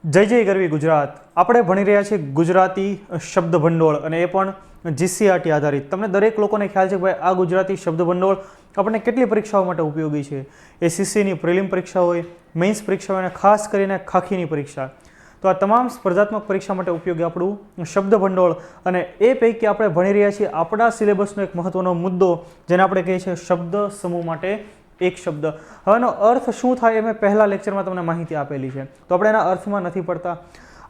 જય જય ગરવી ગુજરાત. આપણે ભણી રહ્યા છીએ ગુજરાતી શબ્દ ભંડોળ અને એ પણ જીસીઆરટી આધારિત. તમને દરેક લોકોને ખ્યાલ છે કે ભાઈ આ ગુજરાતી શબ્દ ભંડોળ આપણને કેટલી પરીક્ષાઓ માટે ઉપયોગી છે. એસએસસીની પ્રિલિમ પરીક્ષા હોય, મેઇન્સ પરીક્ષા હોય અને ખાસ કરીને ખાખીની પરીક્ષા. તો આ તમામ સ્પર્ધાત્મક પરીક્ષા માટે ઉપયોગી આપણું શબ્દ ભંડોળ. અને એ પૈકી આપણે ભણી રહ્યા છીએ આપણા સિલેબસનો એક મહત્વનો મુદ્દો જેને આપણે કહીએ છીએ શબ્દ સમૂહ માટે એક શબ્દ. હવેનો અર્થ શું થાય એ મેં પહેલા લેક્ચરમાં તમને માહિતી આપેલી છે, તો આપણે એના અર્થમાં નથી પડતા.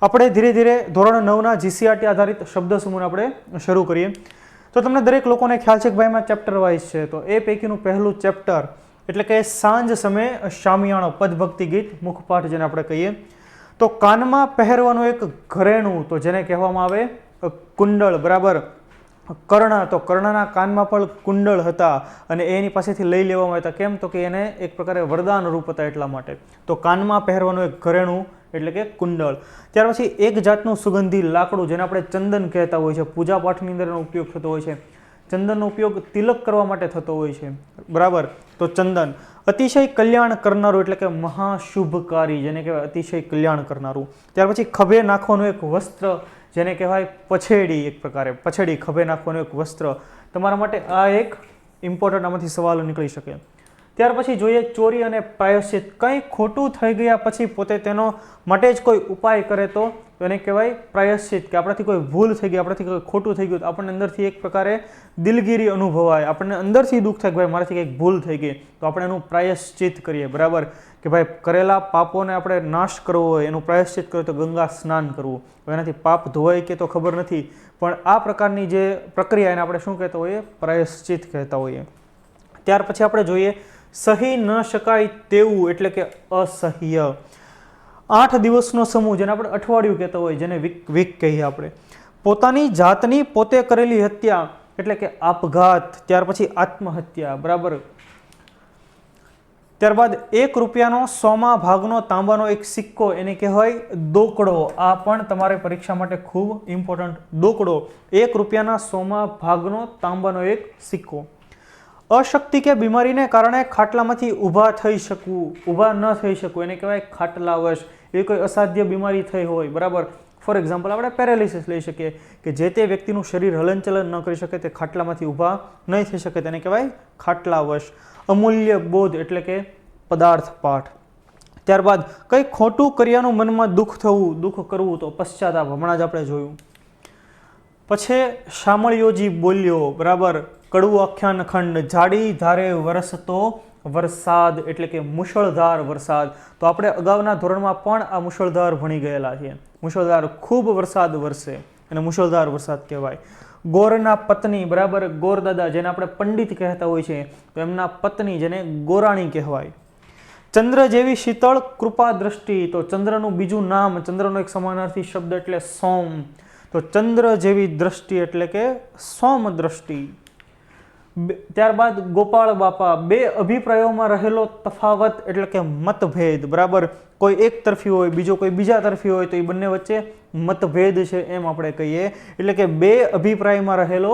આપણે ધીરે ધીરે ધોરણ 9ના જીસીઆરટી આધારિત શબ્દ સમૂહને આપણે શરૂ કરીએ. તો તમને દરેક લોકોને ખ્યાલ છે કે ભાઈ એમાં ચેપ્ટર વાઇઝ છે. તો એ પૈકીનું પહેલું ચેપ્ટર એટલે કે સાંજ સમયે શામિયાણો, પદભક્તિ ગીત, મુખપાઠ જેને આપણે કહીએ. તો કાનમાં પહેરવાનું એક ઘરેણું, તો જેને કહેવામાં આવે કુંડળ, બરાબર. કર્ણ, તો કર્ણના કાનમાં પણ કુંડળ હતા અને એની પાસેથી લઈ લેવામાં આવ્યા હતા. કેમ? તો કે એને એક પ્રકારે વરદાન રૂપ હતા એટલા માટે. તો કાનમાં પહેરવાનું એક ઘરેણું એટલે કે કુંડળ. ત્યાર પછી એક જાતનું સુગંધી લાકડું જેને આપણે ચંદન કહેતા હોય છે. પૂજા પાઠની અંદર એનો ઉપયોગ થતો હોય છે. ચંદનનો ઉપયોગ તિલક કરવા માટે થતો હોય છે, બરાબર. તો ચંદન અતિશય કલ્યાણ કરનારું એટલે કે મહાશુભકારી જેને કહેવાય અતિશય કલ્યાણ કરનારું. ત્યાર પછી ખભે નાખવાનું એક વસ્ત્ર જેને કહેવાય પછેડી. એક પ્રકારે પછેડી, ખભે નાખવાનું એક વસ્ત્ર. તમારા માટે આ એક ઇમ્પોર્ટન્ટ આમાંથી સવાલો નીકળી શકે. ત્યાર પછી જોઈએ ચોરી અને પ્રાયશ્ચિત. કંઈ ખોટું થઈ ગયા પછી પોતે તેનો માટે જ કોઈ ઉપાય કરે તો એને કહેવાય પ્રાયશ્ચિત. કે આપણાથી કોઈ ભૂલ થઈ ગઈ, આપણાથી કોઈ ખોટું થઈ ગયું તો આપણને અંદરથી એક પ્રકારે દિલગીરી અનુભવાય, આપણને અંદરથી દુઃખ થાય કે ભાઈ મારાથી કંઈક ભૂલ થઈ ગઈ, તો આપણે એનું પ્રાયશ્ચિત કરીએ, બરાબર. કે ભાઈ કરેલા પાપોને આપણે નાશ કરવો હોય, એનું પ્રાયશ્ચિત કરવું તો ગંગા સ્નાન કરવું. એનાથી પાપ ધોવાય કે તો ખબર નથી, પણ આ પ્રકારની જે પ્રક્રિયા એને આપણે શું કહેતા હોઈએ? પ્રાયશ્ચિત કહેતા હોઈએ. ત્યાર પછી આપણે જોઈએ સહી ન શકાય તેવું એટલે કે અસહ્ય. 8 દિવસનો સમૂહ જેને આપણે અઠવાડિયું કહેતા હોય, જેને વીક કહીએ આપણે. પોતાની જાતની પોતે કરેલી હત્યા એટલે કે આપઘાત. ત્યાર પછી આત્મહત્યા, બરાબર. ત્યારબાદ 1 રૂપિયાનો 100મા ભાગનો તાંબાનો એક સિક્કો એને કહેવાય દોકડો. આ પણ તમારે પરીક્ષા માટે ખૂબ ઇમ્પોર્ટન્ટ. દોકડો, 1 રૂપિયાના 100મા ભાગનો તાંબાનો એક સિક્કો. અશક્તિ કે બીમારીને કારણે ખાટલામાંથી ઊભા થઈ શકવું, ઊભા ન થઈ શકવું એને કહેવાય ખાટલાવશ. એ કોઈ અસાધ્ય બીમારી થઈ હોય, બરાબર. ફોર એક્ઝામ્પલ આપણે પેરાલિસિસ લઈ શકીએ કે જે તે વ્યક્તિનું શરીર હલનચલન ન કરી શકે, તે ખાટલામાંથી ઊભા નહીં થઈ શકે, તેને કહેવાય ખાટલાવશ. અમૂલ્ય બોધ એટલે કે પદાર્થ પાઠ. ત્યારબાદ કંઈ ખોટું કર્યાનું મનમાં દુઃખ થવું, દુઃખ કરવું તો પશ્ચાતાપ, હમણાં જ આપણે જોયું. પછી શામળિયોજી બોલ્યો, બરાબર. કડવું આખ્યાન ખંડ. જાડી ધારે વરસતો વરસાદ એટલે કે મુશળધાર વરસાદ. તો આપણે અગાઉના ધોરણમાં પણ આ મુશળધાર ભણી ગયેલા છીએ. મુશળધાર, ખૂબ વરસાદ વરસે અને મુશળધાર વરસાદ કહેવાય. ગોરના પત્ની, બરાબર. ગોરદાદા જેને આપણે પંડિત કહેતા હોય છે, તો એમના પત્ની જેને ગોરાણી કહેવાય. ચંદ્ર જેવી શીતળ કૃપા દ્રષ્ટિ. તો ચંદ્રનું બીજું નામ, ચંદ્રનો એક સમાનાર્થી શબ્દ એટલે સોમ. તો ચંદ્ર જેવી દ્રષ્ટિ એટલે કે સોમ દ્રષ્ટિ. ત્યારબાદ ગોપાળ બાપા. 2 અભિપ્રાયોમાં રહેલો તફાવત એટલે કે મતભેદ, બરાબર. કોઈ એક તરફી હોય, બીજો કોઈ બીજા તરફી હોય, તો એ બંને વચ્ચે મતભેદ છે એમ આપણે કહીએ. એટલે કે 2 અભિપ્રાયમાં રહેલો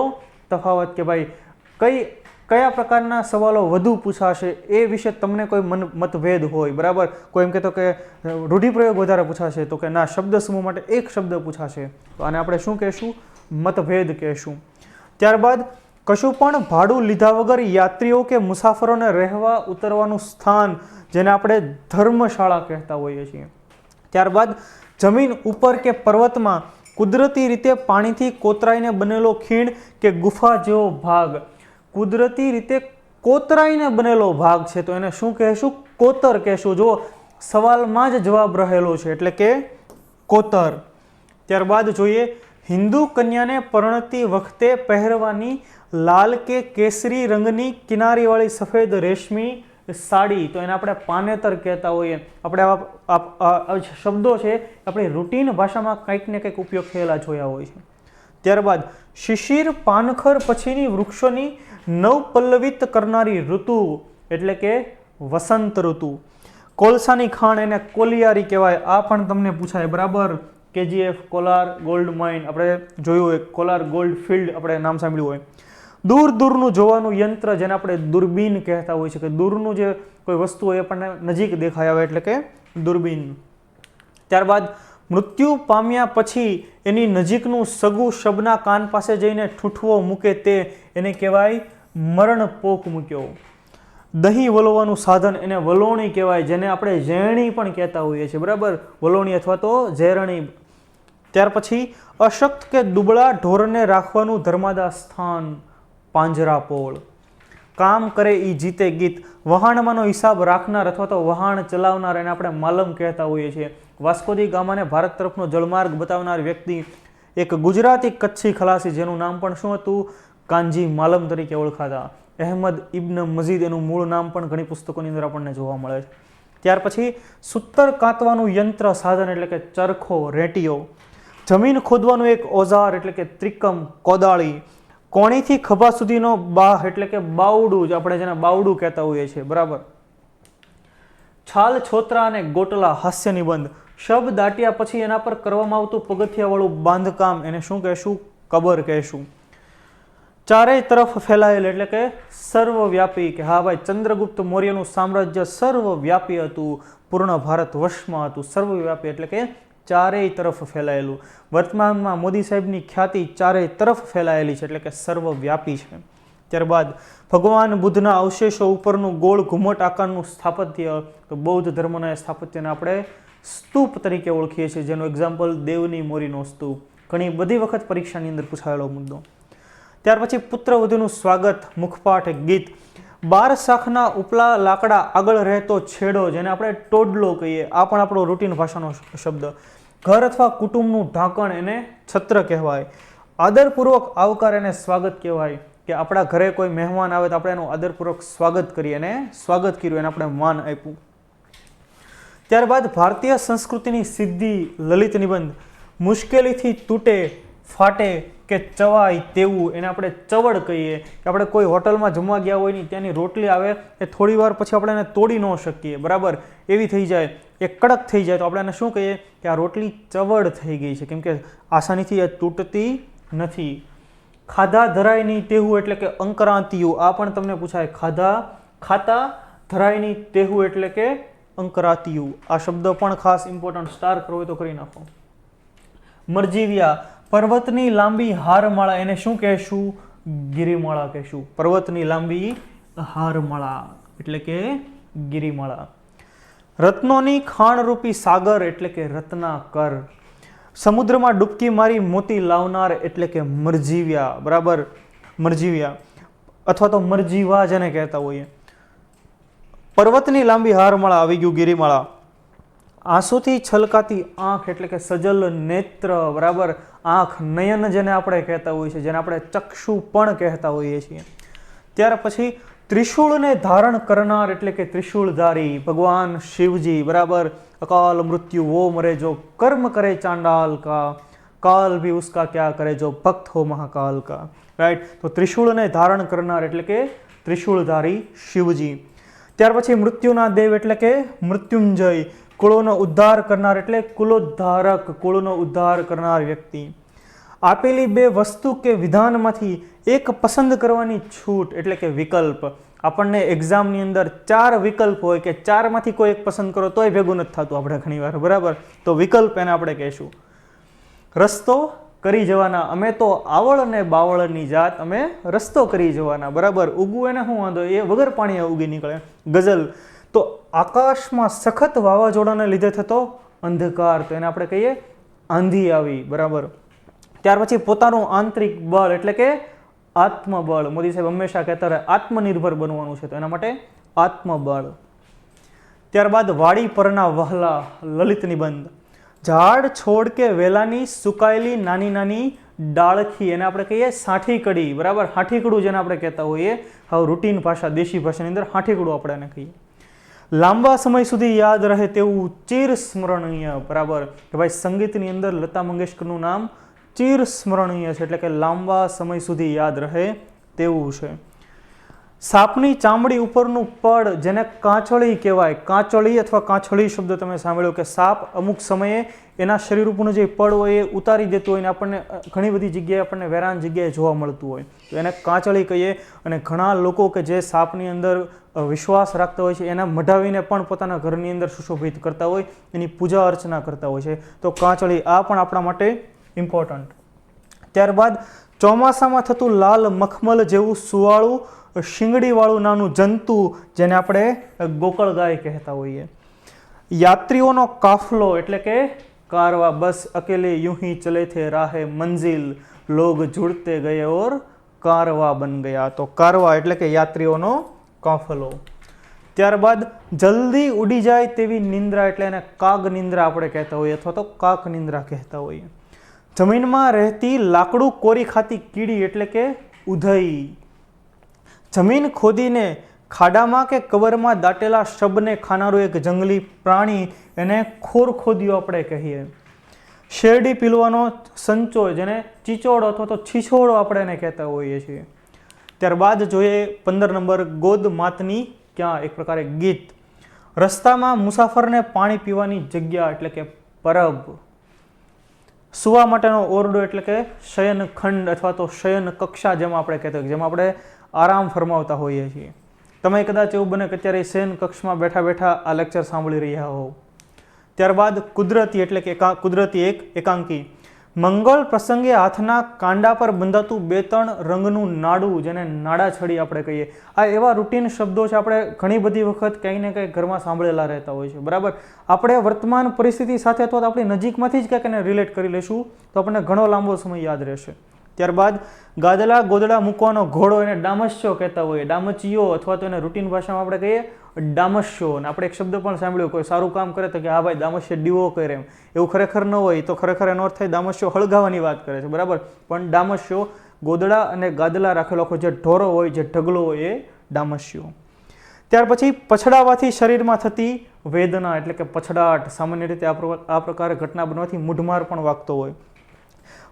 તફાવત કે ભાઈ કયા પ્રકારના સવાલો વધુ પૂછાશે એ વિશે તમને કોઈ મતભેદ હોય, બરાબર. કોઈ એમ કહેતો કે રૂઢિપ્રયોગ વધારે પૂછાશે, તો કે ના, શબ્દ સમૂહ માટે એક શબ્દ પૂછાશે, તો આને આપણે શું કહેશું? મતભેદ કહેશું. ત્યારબાદ કશું પણ ભાડું લીધા વગર યાત્રીઓ કે મુસાફરોને રહેવા ઉતરવાનું સ્થાન જેને આપણે ધર્મશાળા કહેતા હોઈએ છીએ. ત્યારબાદ જમીન ઉપર કે પર્વતમાં કુદરતી રીતે પાણીથી કોતરાઈને બનેલો ખીણ કે ગુફા જેવો ભાગ. કુદરતી રીતે કોતરાઈને બનેલો ભાગ છે, તો એને શું કહેશું? કોતર કહેશું. જો સવાલમાં જ જવાબ રહેલો છે એટલે કે કોતર. ત્યારબાદ જોઈએ હિન્દુ કન્યાને પરણતી વખતે પહેરવાની લાલ કે કેસરી રંગની કિનારીવાળી સફેદ રેશમી સાડી, તો એને આપણે પાનેતર કહેતા હોઈએ. આપણે આવા શબ્દો છે આપણી રૂટીન ભાષામાં કંઈક ને કંઈક ઉપયોગ થયેલા જોયા હોય છે. ત્યારબાદ શિશિર પાનખર પછીની વૃક્ષોની નવપલ્લવિત કરનારી ઋતુ એટલે કે વસંત ઋતુ. કોલસાની ખાણ એને કોલિયારી કહેવાય. આ પણ તમને પૂછાય, બરાબર. KGF કોલાર ગોલ્ડ માઇન આપણે જોયું હોય, કોલાર ગોલ્ડ ફિલ્ડ આપણે નામ સાંભળ્યું હોય. દૂર દૂરનું જોવાનું યંત્ર જેને આપણે દૂરબીન કહેતા હોય છે, કે દૂરનું જે કોઈ વસ્તુ હોય આપણને નજીક દેખાય આવે એટલે કે દૂરબીન. ત્યારબાદ મૃત્યુ પામ્યા પછી એની નજીકનું સગું શબના કાન પાસે જઈને ઠૂઠવો મૂકે તે એને કહેવાય મરણ પોક મૂક્યો. દહીં વલોવાનું સાધન એને વલોણી કહેવાય, જેને આપણે ઝેરણી પણ કહેતા હોઈએ છીએ, બરાબર, વલોણી અથવા તો ઝેરણી. ત્યાર પછી અશક્ત કે દુબળા ઢોરને રાખવાનું ધર્માદા સ્થાન પાંજરાપોળ. કામ કરે એ જીતે ગીત. વહાણમાંનો હિસાબ રાખનાર અથવા તો વહાણ ચલાવનાર એને આપણે માલમ કહેતા હોઈએ છીએ. વાસ્કો દી ગામાને ભારત તરફનો જળમાર્ગ બતાવનાર વ્યક્તિ એક ગુજરાતી કચ્છી ખલાસી, જેનું નામ પણ શું હતું? કાનજી માલમ તરીકે ઓળખાતા. અહેમદ ઇબ્ન મજીદ એનું મૂળ નામ પણ ઘણી પુસ્તકોની અંદર આપણને જોવા મળે છે. ત્યાર પછી સૂતર કાતવાનું યંત્ર સાધન એટલે કે ચરખો, રેટિયો. જમીન ખોદવાનું એક ઓજાર એટલે કે ત્રિકમ, કોદાળી. કોણીથી ખભા સુધીનો બાહ એટલે કે બાવડું, જ આપણે જેને બાવડું કહેતા હોઈએ છીએ, બરાબર. છાલ, છોતરા અને ગોટલા હાસ્ય નિબંધ. શબ દાટ્યા પછી એના પર કરવામાં આવતું પગથિયાવાળું બાંધકામ એને શું કહેશું? કબર કહેશું. ચારેય તરફ ફેલાયેલ એટલે કે સર્વવ્યાપી, કે હા ભાઈ ચંદ્રગુપ્ત મૌર્યનું સામ્રાજ્ય સર્વવ્યાપી હતું, પૂર્ણ ભારત વશમાં હતું. સર્વવ્યાપી એટલે કે ચારેય તરફ ફેલાયેલું. વર્તમાનમાં મોદી સાહેબની ખ્યાતિ ચારેય તરફ ફેલાયેલી છે એટલે કે સર્વવ્યાપી છે. ત્યારબાદ ભગવાન બુદ્ધના અવશેષો ઉપરનું ગોળ ઘુમટ આકારનું સ્થાપત્ય, તો બૌદ્ધ ધર્મના સ્થાપત્યને આપણે સ્તૂપ તરીકે ઓળખીએ છીએ, જેનું એક્ઝામ્પલ દેવની મોરીનો સ્તૂપ. ઘણી બધી વખત પરીક્ષાની અંદર પૂછાયેલો મુદ્દો. ત્યાર પછી પુત્રવધુનું સ્વાગત, મુખપાઠ, ગીત. 12 શાખના ઉપલા લાકડા આગળ રહેતો છેડો, જેને આપણે ટોડલો કહીએ, આ પણ આપણો રૂટીન ભાષાનો શબ્દ. ઘર અથવા કુટુંબનું ઢાંકણ એને છત્ર કહેવાય. આદરપૂર્વક આવકાર એને સ્વાગત કહેવાય, કે આપણા ઘરે કોઈ મહેમાન આવે તો આપણે એનું આદરપૂર્વક સ્વાગત કરીએ, એને સ્વાગત કર્યું, એને આપણે માન આપ્યું. ત્યારબાદ ભારતીય સંસ્કૃતિની સિદ્ધિ, લલિત નિબંધ. મુશ્કેલીથી તૂટે, ફાટે કે ચવાય તેવું એને આપણે ચવડ કહીએ, કે આપણે કોઈ હોટલમાં જમવા ગયા હોય ને ત્યાંની રોટલી આવે એ થોડી વાર પછી આપણે એને તોડી ન શકીએ, બરાબર, એવી થઈ જાય, એ કડક થઈ જાય તો આપણે એને શું કહીએ? કે આ રોટલી ચવડ થઈ ગઈ છે, કેમ કે આસાનીથી એ તૂટતી નથી. ખાધા ધરાય નહીં તેવું એટલે કે અંકરાંતિયું, આ પણ તમને પૂછાય. ખાતા ધરાય નહીં તેવું એટલે કે અંકરાંતિયું. આ શબ્દ પણ ખાસ ઇમ્પોર્ટન્ટ, સ્ટાર કરવો હોય તો કરી નાખો. મરજીવ્યા, પર્વતની લાંબી હારમાળા એને શું કહેશું? ગિરિમાળા કહેશું. પર્વતની લાંબી હારમાળા એટલે કે ગિરિમાળા. રત્નોની ખાણરૂપી સાગર એટલે કે રત્નાકર. સમુદ્રમાં ડૂબકી મારી મોતી લાવનાર એટલે કે મરજીવ્યા, બરાબર, મરજીવ્યા અથવા તો મરજીવા જેને કહેતા હોઈએ. પર્વતની લાંબી હારમાળા આવી ગયું, ગિરિમાળા. આંસુથી છલકાતી આંખ એટલે કે સજલ નેત્ર, બરાબર, આંખ, નયન જેને આપણે કહેતા હોઈએ છીએ, જેને આપણે ચક્ષુ પણ કહેતા હોઈએ છીએ. ત્યાર પછી ત્રિશૂળને ધારણ કરનાર એટલે કે ત્રિશૂળધારી, ભગવાન શિવજી, બરાબર. અકાલ મૃત્યુ વો મરે જો કર્મ કરે ચાંડાલ કા, કાલ ભી ઉસકા ક્યા કરે જો ભક્ત હો મહાકાલ કા, રાઈટ. તો ત્રિશૂળને ધારણ કરનાર એટલે કે ત્રિશૂળધારી શિવજી. ત્યાર પછી મૃત્યુના દેવ એટલે કે મૃત્યુંજય, કુળોનો ઉદ્ધાર કરનાર એટલે કુલોદ્ધારક, કુળનો ઉદ્ધાર કરનાર વ્યક્તિ. આપેલી બે વસ્તુ કે વિધાનમાંથી એક પસંદ કરવાની છૂટ એટલે કે વિકલ્પ. આપણને એક્ઝામની અંદર 4 વિકલ્પ હોય કે 4માંથી કોઈ એક પસંદ કરો તોય ભેગું નથી થતું આપણે ઘણીવાર, બરાબર. તો વિકલ્પ એને આપણે કહીશું. રસ્તો કરી જવાના, અમે તો આવળ અને બાવળની જાત, અમે રસ્તો કરી જવાના, બરાબર. ઉગવું એને શું વાંધો, એ વગર પાણી ઉગી નીકળે. ગઝલ, તો આકાશમાં સખત વાવાઝોડાને લીધે થતો અંધકાર, તો એને આપણે કહીએ આંધી આવી, બરાબર. ત્યાર પછી પોતાનું આંતરિક બળ એટલે કે આત્મબળ. મોદી સાહેબ હંમેશા કહેતા રહે આત્મનિર્ભર બનવાનું છે, તો એના માટે આત્મબળ. ત્યારબાદ વાડી પરના વહલા, લલિત નિબંધ. ઝાડ, છોડ કે વેલાની સુકાયેલી નાની નાની ડાળખી એને આપણે કહીએ સાઠીકડી, બરાબર. હાઠીકડું જેને આપણે કહેતા હોઈએ, હવે રૂટીન ભાષા, દેશી ભાષાની અંદર હાઠીકડું આપણે એને કહીએ. લાંબા સમય સુધી યાદ રહે તેવું ચિર સ્મરણીય, બરાબર. કે ભાઈ સંગીતની અંદર લતા મંગેશકરનું નામ ચિર સ્મરણીય છે એટલે કે લાંબા સમય સુધી યાદ રહે તેવું છે. સાપની ચામડી ઉપરનું પડ જેને કાંચળી કહેવાય, કાંચળી અથવા કાંચળી શબ્દ તમે સાંભળ્યો કે સાપ અમુક સમયે એના શરીર ઉપરનું જે પડ હોય એ ઉતારી દેતું હોય ને આપણને ઘણી બધી જગ્યાએ આપણને વેરાન જગ્યાએ જોવા મળતું હોય તો એને કાંચળી કહીએ. અને ઘણા લોકો કે જે સાપની અંદર વિશ્વાસ રાખતા હોય છે એના મઢાવીને પણ પોતાના ઘરની અંદર સુશોભિત કરતા હોય, એની પૂજા અર્ચના કરતા હોય છે. તો કાંચળી આ પણ આપણા માટે ઇમ્પોર્ટન્ટ. ત્યારબાદ ચોમાસામાં થતું લાલ મખમલ જેવું સુવાળું શીંગડીવાળું નાનું જંતુ જેને આપણે ગોકળ ગાય કહેતા હોઈએ. યાત્રીઓનો કાફલો એટલે કે કારવા, બસ અકેલે यूं ही चले थे राहे मंजिल लोग जुड़ते गए और કારવા બન ગયા. તો કારવા એટલે કે યાત્રીઓનો કાફલો. ત્યારબાદ જલ્દી ઉડી જાય તેવી નિંદ્રા એટલે એને કાગ નિંદ્રા આપણે કહેતા હોઈએ અથવા તો કાક નિંદ્રા કહેતા હોઈએ. જમીનમાં રહેતી લાકડું કોરી ખાતી કીડી એટલે કે ઉધઈ. જમીન ખોદીને ખાડામાં કે કબરમાં દાટેલા શબને ખાનારું એક જંગલી પ્રાણી એને ખોરખોદિયો આપણે કહીએ. શેરડી પીલવાનો સંચો જેને ચીચોડો અથવા તો છીછોડો આપણે એને કહેતા હોઈએ છીએ. ત્યારબાદ જોઈએ 15 નંબર ગોદ માતની ક્યાં, એક પ્રકારે ગીત. રસ્તામાં મુસાફરને પાણી પીવાની જગ્યા એટલે કે પરબ. સુવા માટેનો ઓરડો એટલે કે શયન ખંડ અથવા તો શયન કક્ષા જેમાં આપણે કહેતા હોઈએ, જેમાં આપણે આરામ ફરમાવતા હોઈએ છીએ. તમે કદાચ એવું બને કે અત્યારે શયન કક્ષમાં બેઠા બેઠા આ લેક્ચર સાંભળી રહ્યા હોવ. ત્યારબાદ કુદરતી એટલે કે કુદરતી એક એકાંકી. મંગળ પ્રસંગે હાથના કાંડા પર બંધાતું 2-3 રંગનું નાડું જેને નાડા છડી આપણે કહીએ. આ એવા રૂટીન શબ્દો છે, આપણે ઘણી બધી વખત કંઈક ને કંઈક ઘરમાં સાંભળેલા રહેતા હોય છે, બરાબર. આપણે વર્તમાન પરિસ્થિતિ સાથે અથવા તો આપણી નજીકમાંથી જ કંઈક એને રિલેટ કરી લઈશું તો આપણને ઘણો લાંબો સમય યાદ રહેશે. ત્યારબાદ ગાદલા ગોદડા મૂકવાનો ઘોડો એને ડામસ્યો કહેતા હોઈએ, ડામચીયો અથવા તો એને રૂટીન ભાષામાં આપણે કહીએ ડામસ્યો. અને આપણે એક શબ્દ પણ સાંભળ્યો, કોઈ સારું કામ કરે તો કે હા ભાઈ ડામસ્ય ડીવો કરે એમ. એવું ખરેખર ન હોય, તો ખરેખર એનો અર્થ થાય ડામસ્યો હળગાવાની વાત કરે છે, બરાબર. પણ ડામસ્યો ગોદડા અને ગાદલા રાખેલો આખો જે ઢોરો હોય, જે ઢગલો હોય એ ડામસ્યો. ત્યાર પછી પછડાવાથી શરીરમાં થતી વેદના એટલે કે પછડાટ. સામાન્ય રીતે આ પ્રકારે ઘટના બનવાથી મૂઢમાર પણ વાગતો હોય.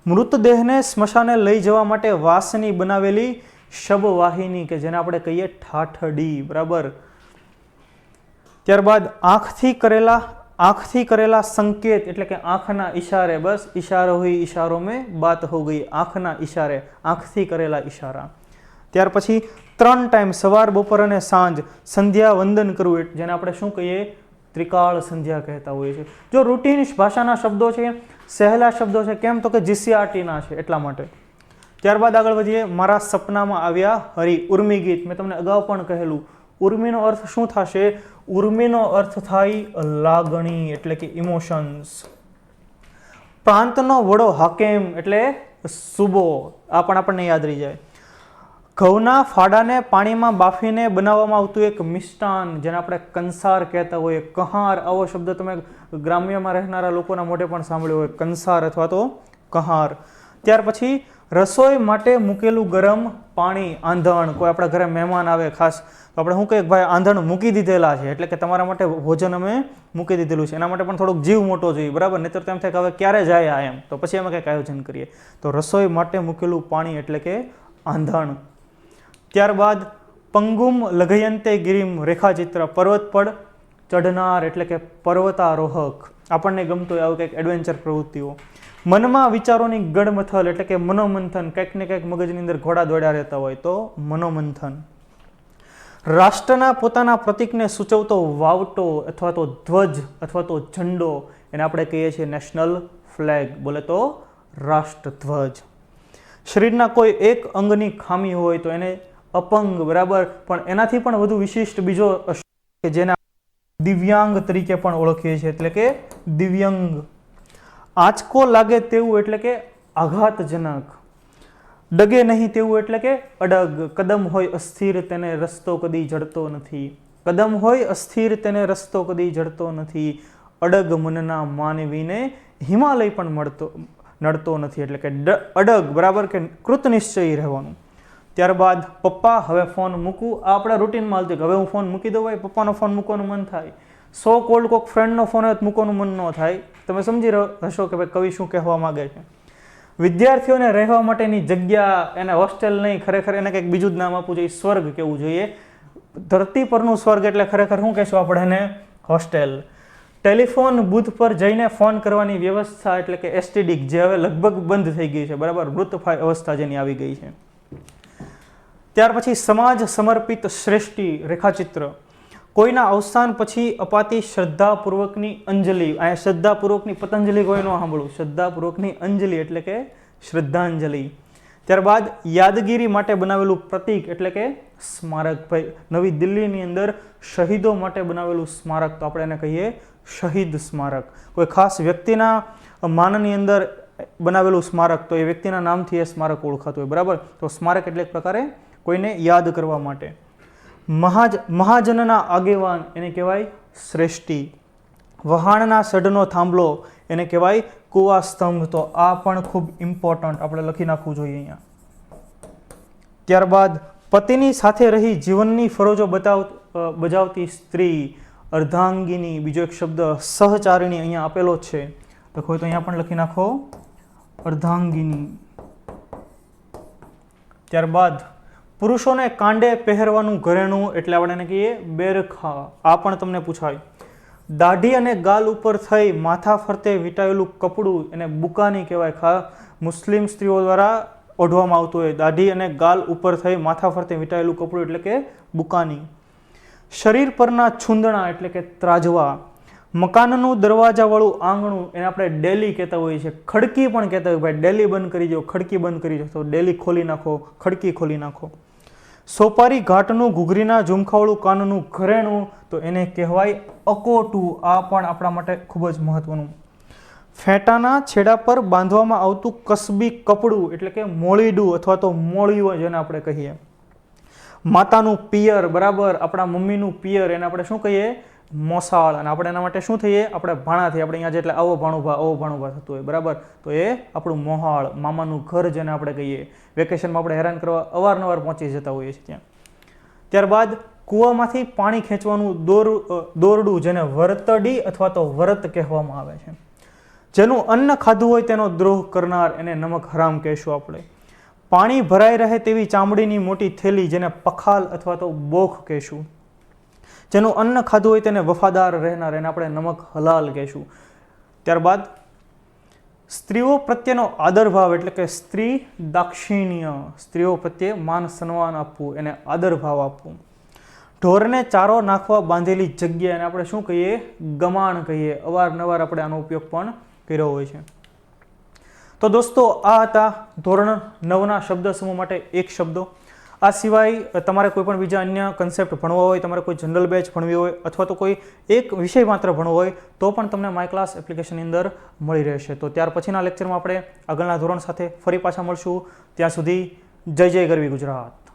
મૃતદેહને સ્મશાને લઈ જવા માટે વાંસની બનાવેલી શબવાહિની કે જેને આપણે કહીએ ઠાઠડી, બરાબર. ત્યારબાદ આંખથી કરેલા સંકેત એટલે કે આંખના ઈશારે, બસ ઈશારો હુઈ ઈશારો મેં બાત હો ગઈ, આંખના ઈશારે, આંખથી કરેલા ઈશારા. ત્યાર પછી 3 ટાઈમ સવાર બપોર અને સાંજ સંધ્યા વંદન કરવું જેને આપણે શું કહીએ ત્રિકાળ સંધ્યા કહેતા હોઈએ છીએ. જો રૂટીન ભાષાના શબ્દો છે, સહેલા શબ્દો છે, કેમ તો કે જીસીઆરટીના છે એટલા માટે. ત્યારબાદ આગળ વધીએ. મારા સપનામાં આવ્યા હરી, ઉર્મી ગીત. મેં તમને અગાઉ પણ કહેલું ઉર્મીનો અર્થ શું થશે? ઉર્મીનો અર્થ થાય લાગણી એટલે કે ઇમોશન્સ. પ્રાંતનો વડો હાકેમ એટલે સુબો, આ પણ આપણને યાદ રહી જાય. ઘઉંના ફાડાને પાણીમાં બાફીને બનાવવામાં આવતું એક મિષ્ટાન જેને આપણે કંસાર કહેતા હોઈએ. કહાર આવો શબ્દ તમે ગ્રામ્યમાં રહેનારા લોકોના મોઢે પણ સાંભળ્યો હોય, કંસાર અથવા તો કહાર. ત્યાર પછી રસોઈ માટે મૂકેલું ગરમ પાણી, આંધણ. કોઈ આપણા ઘરે મહેમાન આવે ખાસ તો આપણે શું કહીએ ભાઈ આંધણ મૂકી દીધેલા છે એટલે કે તમારા માટે ભોજન અમે મૂકી દીધેલું છે. એના માટે પણ થોડોક જીવ મોટો જોઈએ, બરાબર. નહીંતર તો એમ થાય કે હવે ક્યારે જાય આ એમ, તો પછી અમે કંઈક આયોજન કરીએ. તો રસોઈ માટે મૂકેલું પાણી એટલે કે આંધણ. ત્યારબાદ પંગુમ લઘયંતે ગિરિમ રેખાચિત્ર, પર્વત પર ચઢનાર એટલે કે પર્વતારોહક. આપણને ગમતો હોય આવું કંઈક એડવેન્ચર પ્રવૃત્તિઓ. મનમાં વિચારોની ગડમથલ એટલે કે મનોમંથન, કંઈક ને કંઈક મગજની અંદર ઘોડા દોડ્યા રહેતા હોય તો મનોમંથન. રાષ્ટ્રના પોતાના પ્રતીકને સૂચવતો વાવટો અથવા તો ધ્વજ અથવા તો ઝંડો એને આપણે કહીએ છીએ નેશનલ ફ્લેગ, બોલે તો રાષ્ટ્રધ્વજ. શરીરના કોઈ એક અંગની ખામી હોય તો એને અપંગ, બરાબર. પણ એનાથી પણ વધુ વિશિષ્ટ બીજો કે જેને દિવ્યાંગ તરીકે પણ ઓળખીએ છીએ એટલે કે દિવ્યંગ. આંચકો લાગે તેવું એટલે કે આઘાતજનક. ડગે નહીં તેવું એટલે કે અડગ. કદમ હોય અસ્થિર તેને રસ્તો કદી જડતો નથી. કદમ હોય અસ્થિર તેને રસ્તો કદી જડતો નથી. અડગ મનના માનવીને હિમાલય પણ નડતો નથી એટલે કે અડગ, બરાબર કે કૃતનિશ્ચયી રહેવાનું. ત્યારબાદ પપ્પા હવે ફોન મૂકું, આ આપણા રૂટીનમાં હાલતું કે હવે હું ફોન મૂકી દઉં. ભાઈ પપ્પાનો ફોન મૂકવાનું મન થાય. સો કોલ્ડ કોઈક ફ્રેન્ડનો ફોન હોય તો મૂકવાનું મન ન થાય. તમે સમજી હશો કે ભાઈ કવિ શું કહેવા માગે છે. વિદ્યાર્થીઓને રહેવા માટેની જગ્યા, એને હોસ્ટેલ નહીં, ખરેખર એને કંઈક બીજું જ નામ આપવું જોઈએ, સ્વર્ગ કહેવું જોઈએ. ધરતી પરનું સ્વર્ગ એટલે ખરેખર શું કહેશું આપણે એને? હોસ્ટેલ. ટેલિફોન બૂથ પર જઈને ફોન કરવાની વ્યવસ્થા એટલે કે એસટીડી, જે હવે લગભગ બંધ થઈ ગઈ છે, બરાબર, મૃત અવસ્થા જેની આવી ગઈ છે. ત્યાર પછી સમાજ સમર્પિત શ્રેષ્ઠી રેખાચિત્ર, કોઈના અવસાન પછી અપાતી શ્રદ્ધાપૂર્વકની અંજલિ. અહીંયા શ્રદ્ધાપૂર્વકની પતંજલિ કોઈ ન સાંભળવું, શ્રદ્ધાપૂર્વકની અંજલિ એટલે કે શ્રદ્ધાંજલિ. ત્યારબાદ યાદગીરી માટે બનાવેલું પ્રતીક એટલે કે સ્મારક. ભાઈ નવી દિલ્હીની અંદર શહીદો માટે બનાવેલું સ્મારક, તો આપણે એને કહીએ શહીદ સ્મારક. કોઈ ખાસ વ્યક્તિના માનની અંદર બનાવેલું સ્મારક, તો એ વ્યક્તિના નામથી એ સ્મારક ઓળખાતું હોય, બરાબર. તો સ્મારક એટલે એક પ્રકારે કોઈને યાદ કરવા માટે. મહાજનના આગેવાન એને કહેવાય શ્રેષ્ઠી. વહાણના સઢનો થાંભલો એને કહેવાય કુવા સ્તંભ. તો આ પણ ખૂબ ઇમ્પોર્ટન્ટ આપણે લખી નાખવું જોઈએ અહીંયા. ત્યારબાદ પતિની સાથે રહી જીવનની ફરજો બજાવતી સ્ત્રી, અર્ધાંગિની. બીજો એક શબ્દ સહચારિણી અહીંયા આપેલો છે, લખો તો અહીંયા પણ લખી નાખો અર્ધાંગિની. ત્યારબાદ પુરુષોને કાંડે પહેરવાનું ઘરેણું એટલે આપણે એને કહીએ બેરખા. આ પણ તમને પૂછાય. દાઢી અને ગાલ ઉપર થઈ માથા ફરતે વીંટાયેલું કપડું એને બુકાની કહેવાય. મુસ્લિમ સ્ત્રીઓ દ્વારા ઓઢવામાં આવતું હોય. દાઢી અને ગાલ ઉપર થઈ માથા ફરતે વીંટાયેલું કપડું એટલે કે બુકાની. શરીર પરના છૂંદણા એટલે કે ત્રાજવા. મકાનનું દરવાજાવાળું આંગણું એને આપણે ડેલી કહેતા હોઈએ છીએ. ખડકી પણ કહેતા હોય, ભાઈ ડેલી બંધ કરી દો, ખડકી બંધ કરી દો, તો ડેલી ખોલી નાખો, ખડકી ખોલી નાખો. સોપારી ઘાટનું ઘૂઘરીના ઝુમખાવાળું કાનનું ઘરેણું, તો એને કહેવાય અકોટું. આ પણ આપણા માટે ખૂબ જ મહત્વનું. ફેંટાના છેડા પર બાંધવામાં આવતું કસબી કપડું એટલે કે મોળીડું અથવા તો મોળિયું જેને આપણે કહીએ. માતાનું પિયર, બરાબર, આપણા મમ્મીનું પિયર એને આપણે શું કહીએ? મોસાળ. અને આપણે એના માટે શું થઈએ? આપણે ભાણા થઈએ. આપણે અહીંયા જેટલે આવો ભાણુભા થતું હોય, બરાબર, તો એ આપણું મોહાળ, મામાનું ઘર જેને આપણે કહીએ. વેકેશનમાં આપણે હેરાન કરવા અવારનવાર પહોંચી જતા હોઈએ છીએ ત્યાં. ત્યારબાદ કૂવામાંથી પાણી ખેંચવાનું દોરડું જેને વરતડી અથવા તો વરત કહેવામાં આવે છે. જેનું અન્ન ખાધું હોય તેનો દ્રોહ કરનાર એને નમક હરામ કહેશું આપણે. પાણી ભરાઈ રહે તેવી ચામડીની મોટી થેલી જેને પખાલ અથવા તો બોખ કહેશું. જેનું અન્ન ખાધું હોય તેને વફાદાર રહેનાર એને આપણે નમક હલાલ કહેશું. ત્યારબાદ સ્ત્રીઓ પ્રત્યેનો આદરભાવ એટલે કે સ્ત્રી દાક્ષિણ્ય. સ્ત્રીઓ પ્રત્યે માન સન્માન આપવું, એને આદરભાવ આપવું. ઢોરને ચારો નાખવા બાંધેલી જગ્યા એને આપણે શું કહીએ? ગમાણ કહીએ. અવારનવાર આપણે આનો ઉપયોગ પણ કર્યો હોય છે. તો દોસ્તો, આ હતા ધોરણ 9ના શબ્દ સમૂહ માટે એક શબ્દો. આ સિવાય તમારે કોઈ પણ બીજા અન્ય કન્સેપ્ટ ભણવા હોય, તમારે કોઈ જનરલ બેચ ભણવી હોય અથવા તો કોઈ એક વિષય માત્ર ભણવો હોય તો પણ તમને માય ક્લાસ એપ્લિકેશનની અંદર મળી રહેશે. તો ત્યાર પછીના લેક્ચરમાં આપણે આગળના ધોરણ સાથે ફરી પાછા મળશું. ત્યાં સુધી જય જય ગરવી ગુજરાત.